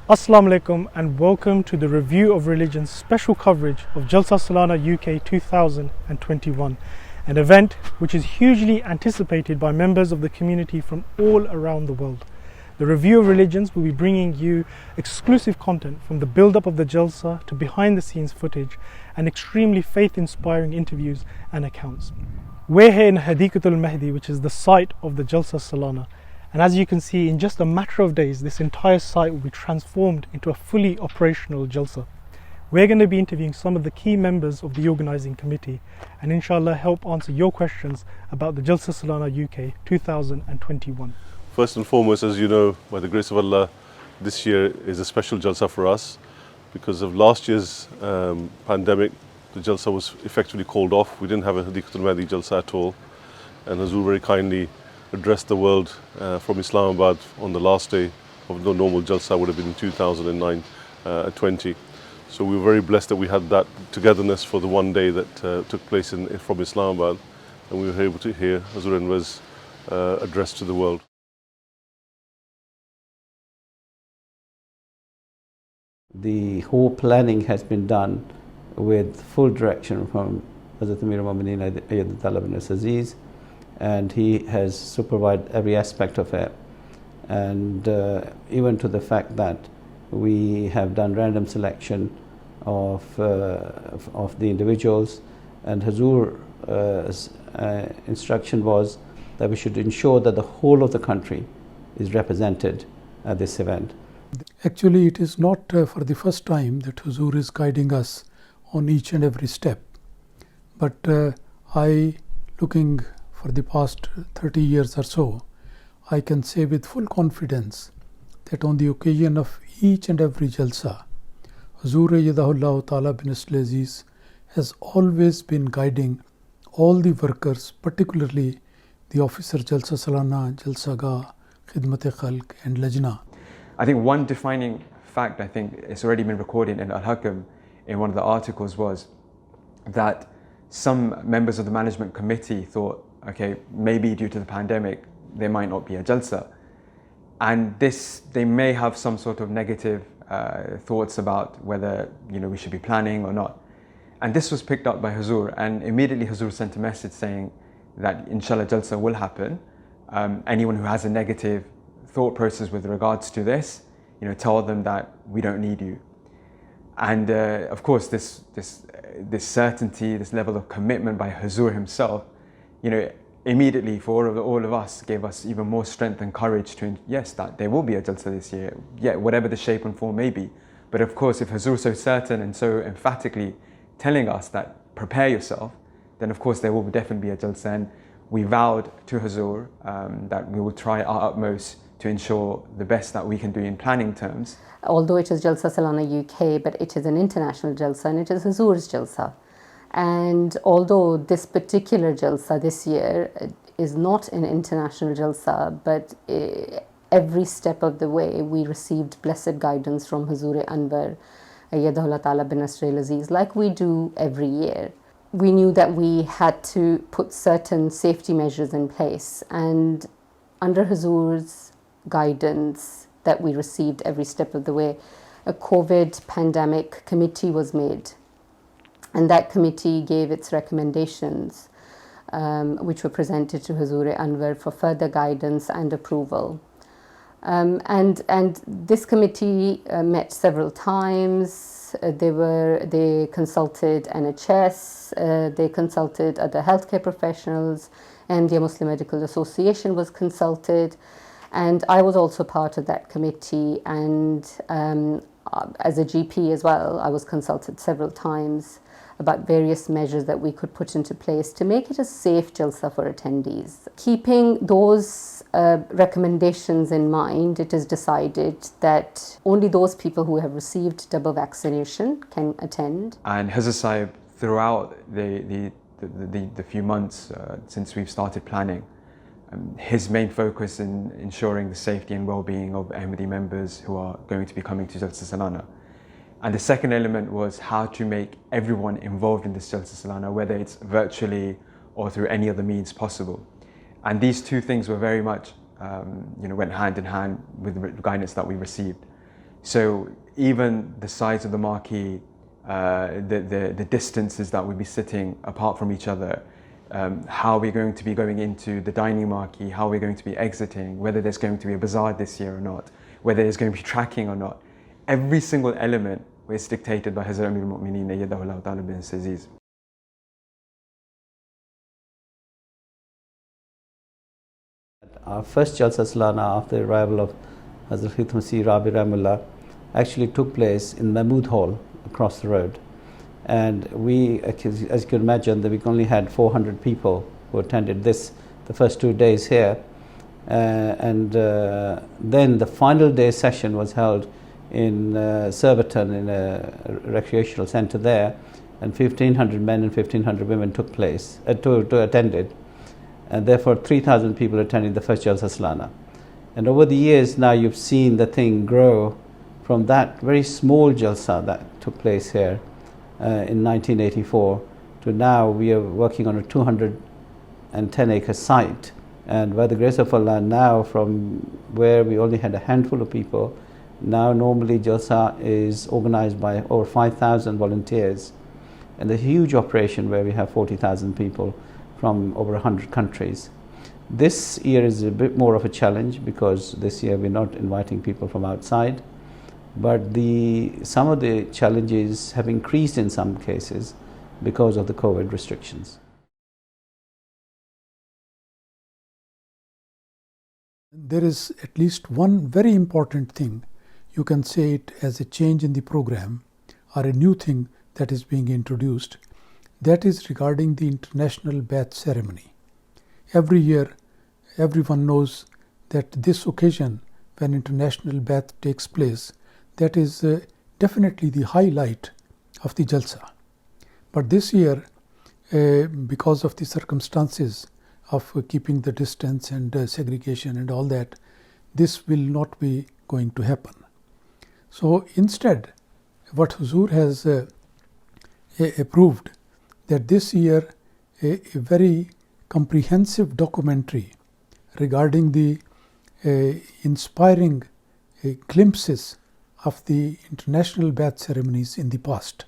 Assalamu alaikum and welcome to the Review of Religion's special coverage of Jalsa Salana UK 2021, an event which is hugely anticipated by members of the community from all around the world. The Review of Religions will be bringing you exclusive content from the build-up of the Jalsa to behind-the-scenes footage and extremely faith-inspiring interviews and accounts. We're here in Hadikatul Mahdi, which is the site of the Jalsa Salana. And as you can see, in just a matter of days, this entire site will be transformed into a fully operational Jalsa. We're going to be interviewing some of the key members of the organising committee and inshallah help answer your questions about the Jalsa Salana UK 2021. First and foremost, as you know, by the grace of Allah, this year is a special Jalsa for us. Because of last year's pandemic, the Jalsa was effectively called off. We didn't have a Hadikatul Mahdi Jalsa at all. And Huzur very kindly addressed the world from Islamabad on the last day of the normal Jalsa, would have been in 2020. So we were very blessed that we had that togetherness for the one day that took place from Islamabad, and we were able to hear Huzur Anwar's address to the world. The whole planning has been done with full direction from Hazrat Amir al-Mu'mineen Ayyadullah ibn Aziz, and he has supervised every aspect of it, and even to the fact that we have done random selection of the individuals, and Huzur's instruction was that we should ensure that the whole of the country is represented at this event. Actually, it is not for the first time that Huzur is guiding us on each and every step, but looking for the past 30 years or so, I can say with full confidence that on the occasion of each and every Jalsa, Huzur Ayyadahullah Ta'ala bin Aziz has always been guiding all the workers, particularly the officer Jalsa Salana, Jalsa Gah, Khidmat Khalq and Lajna. I think one defining fact, I think it's already been recorded in Al-Hakam in one of the articles, was that some members of the management committee thought, okay, maybe due to the pandemic, there might not be a Jalsa. And they may have some sort of negative thoughts about whether we should be planning or not. And this was picked up by Huzur, and immediately Huzur sent a message saying that inshallah Jalsa will happen. Anyone who has a negative thought process with regards to this, tell them that we don't need you. And of course, this certainty, this level of commitment by Huzur himself, immediately for all of us, gave us even more strength and courage to, yes, that there will be a Jalsa this year, whatever the shape and form may be. But of course, if Huzur is so certain and so emphatically telling us that prepare yourself, then of course there will definitely be a Jalsa. And we vowed to Huzur that we will try our utmost to ensure the best that we can do in planning terms. Although it is Jalsa Salana UK, but it is an international Jalsa and it is Huzur's Jalsa. And although this particular Jalsa this year is not an international Jalsa, but every step of the way we received blessed guidance from Huzur Anwar Ayyadahullah Ta'ala bin Aziz, like we do every year. We knew that we had to put certain safety measures in place, and under Huzur's guidance that we received every step of the way, a COVID pandemic committee was made. And that committee gave its recommendations, which were presented to Huzur Anwar for further guidance and approval. And this committee met several times. They consulted NHS, they consulted other healthcare professionals, and the Muslim Medical Association was consulted. And I was also part of that committee, and as a GP as well, I was consulted several times about various measures that we could put into place to make it a safe Jalsa for attendees. Keeping those recommendations in mind, it is decided that only those people who have received double vaccination can attend. And Huzur Sahib, throughout the few months since we've started planning, his main focus in ensuring the safety and well-being of Ahmadi members who are going to be coming to Jalsa Salana. And the second element was how to make everyone involved in this Jalsa Salana, whether it's virtually or through any other means possible. And these two things were very much, went hand in hand with the guidance that we received. So even the size of the marquee, the distances that we'd be sitting apart from each other, how we're going to be going into the dining marquee, how we're going to be exiting, whether there's going to be a bazaar this year or not, whether there's going to be tracking or not. Every single element is dictated by Hazrat Amir al-Mu'mineen Ayyadahu Ta'ala bin Aziz. Our first Jalsa Salana after the arrival of Hazrat Masih Rabi Rahimullah actually took place in Mahmood Hall across the road. And we, as you can imagine, that we only had 400 people who attended this the first 2 days here. Then the final day session was held in Surbiton in a recreational centre there, and 1,500 men and 1,500 women attended. And therefore 3,000 people attended the first Jalsa Salana. And over the years now you've seen the thing grow from that very small Jalsa that took place here in 1984 to now we are working on a 210-acre site. And by the grace of Allah, now from where we only had a handful of people, now normally Jalsa is organized by over 5,000 volunteers, and a huge operation where we have 40,000 people from over 100 countries. This year is a bit more of a challenge because this year we're not inviting people from outside, but some of the challenges have increased in some cases because of the COVID restrictions. There is at least one very important thing, you can say it as a change in the program or a new thing that is being introduced, that is regarding the International Bath Ceremony. Every year, everyone knows that this occasion when International Bath takes place, that is definitely the highlight of the Jalsa. But this year, because of the circumstances of keeping the distance and segregation and all that, this will not be going to happen. So instead, what Huzur has approved, that this year a very comprehensive documentary regarding the inspiring glimpses of the international bath ceremonies in the past,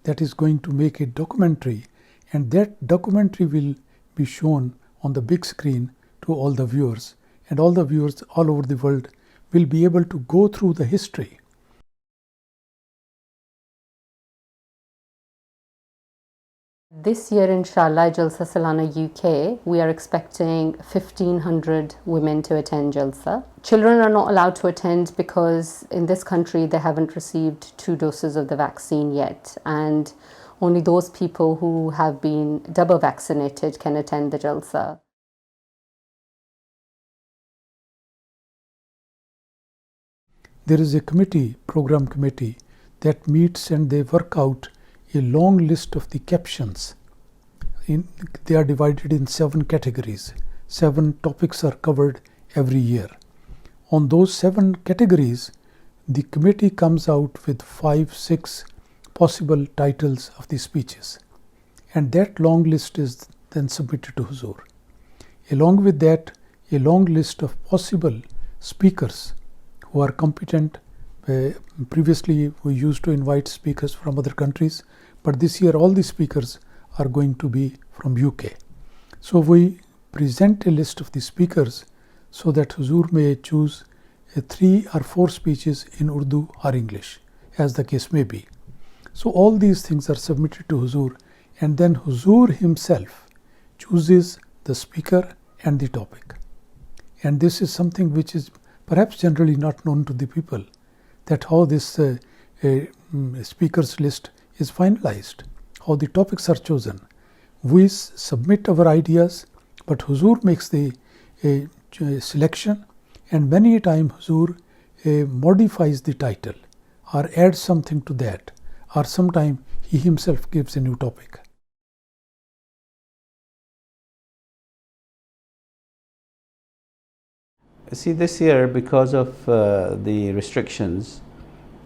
that is going to make a documentary, and that documentary will be shown on the big screen to all the viewers, and all the viewers all over the world will be able to go through the history. This year, inshallah, Jalsa Salana UK, we are expecting 1,500 women to attend Jalsa. Children are not allowed to attend because in this country they haven't received 2 doses of the vaccine yet, and only those people who have been double vaccinated can attend the Jalsa. There is a committee, program committee, that meets and they work out a long list of the captions. They are divided in 7 categories. 7 topics are covered every year. On those 7 categories, the committee comes out with 5-6 possible titles of the speeches, and that long list is then submitted to Huzur. Along with that, a long list of possible speakers who are competent. Previously we used to invite speakers from other countries, but this year all the speakers are going to be from UK. So we present a list of the speakers so that Huzur may choose 3 or 4 speeches in Urdu or English, as the case may be. So all these things are submitted to Huzur, and then Huzur himself chooses the speaker and the topic. And this is something which is perhaps generally not known to the people, that how this speakers list is finalized, how the topics are chosen. We submit our ideas, but Huzur makes the selection, and many a time Huzur modifies the title or adds something to that, or sometime he himself gives a new topic. See, this year, because of the restrictions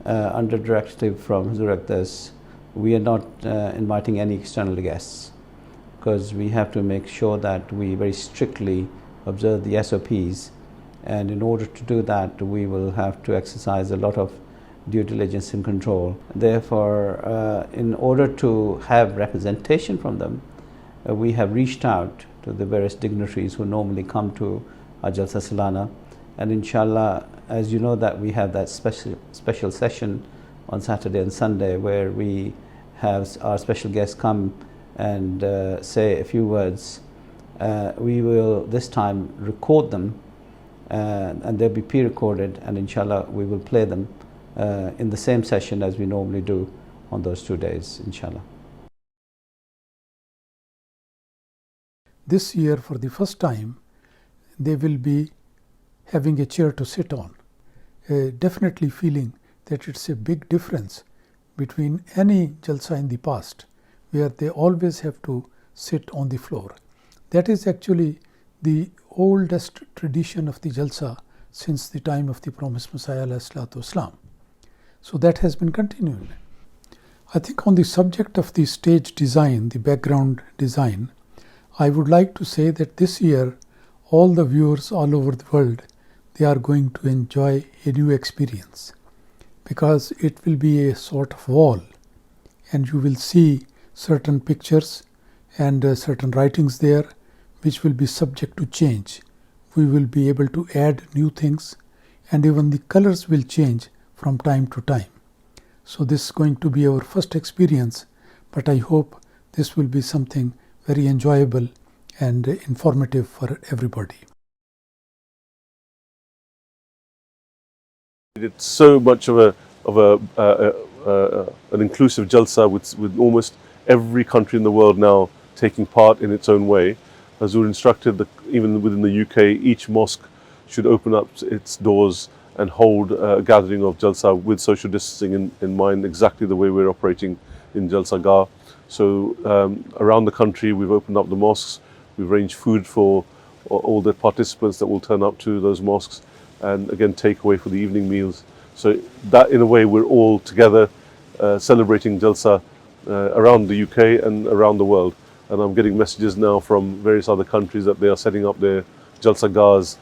under directive from Huzur Aqdas, we are not inviting any external guests, because we have to make sure that we very strictly observe the SOPs, and in order to do that we will have to exercise a lot of due diligence and control. Therefore, in order to have representation from them, we have reached out to the various dignitaries who normally come to our Jalsa Salana, and inshallah, as you know, that we have that special session on Saturday and Sunday where we have our special guests come and say a few words. We will this time record them, and they'll be pre-recorded, and inshallah we will play them in the same session as we normally do on those 2 days, inshallah. This year, for the first time, they will be having a chair to sit on, definitely feeling that it's a big difference between any Jalsa in the past, where they always have to sit on the floor. That is actually the oldest tradition of the Jalsa since the time of the promised Messiah ﷺ. So that has been continuing. I think on the subject of the stage design, the background design, I would like to say that this year all the viewers all over the world, they are going to enjoy a new experience, because it will be a sort of wall and you will see certain pictures and certain writings there which will be subject to change. We will be able to add new things, and even the colors will change from time to time. So this is going to be our first experience, but I hope this will be something very enjoyable and informative for everybody. It's so much of an inclusive Jalsa with almost every country in the world now taking part in its own way. Huzur instructed that even within the UK, each mosque should open up its doors and hold a gathering of Jalsa with social distancing in mind, exactly the way we're operating in Jalsa Gah. So around the country, we've opened up the mosques, we've arranged food for all the participants that will turn up to those mosques, and again takeaway for the evening meals. So that in a way we're all together celebrating Jalsa around the UK and around the world. And I'm getting messages now from various other countries that they are setting up their Jalsa Gahs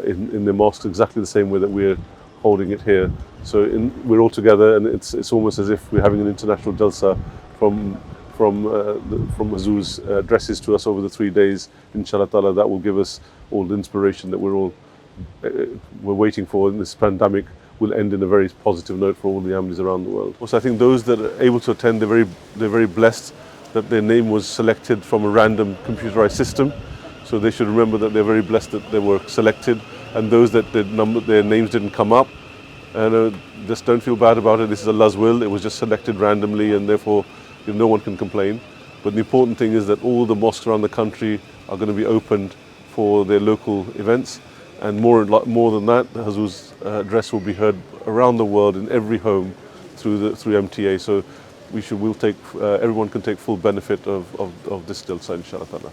in their mosques exactly the same way that we're holding it here. So we're all together, and it's almost as if we're having an international Jalsa from Huzur's addresses to us over the 3 days. Inshallah ta'ala, that will give us all the inspiration that we're waiting for, and this pandemic will end in a very positive note for all the Ahmadis around the world. Also, I think those that are able to attend, they're very blessed that their name was selected from a random computerized system. So they should remember that they're very blessed that they were selected, and those that their names didn't come up, and just don't feel bad about it. This is Allah's will. It was just selected randomly, and therefore no one can complain. But the important thing is that all the mosques around the country are going to be opened for their local events, and more than that, the Huzur's address will be heard around the world in every home through MTA. So everyone can take full benefit of this Jalsa, inshallah ta'ala.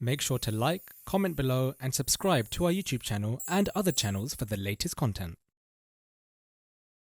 Make sure to like, comment below and subscribe to our YouTube channel and other channels for the latest content.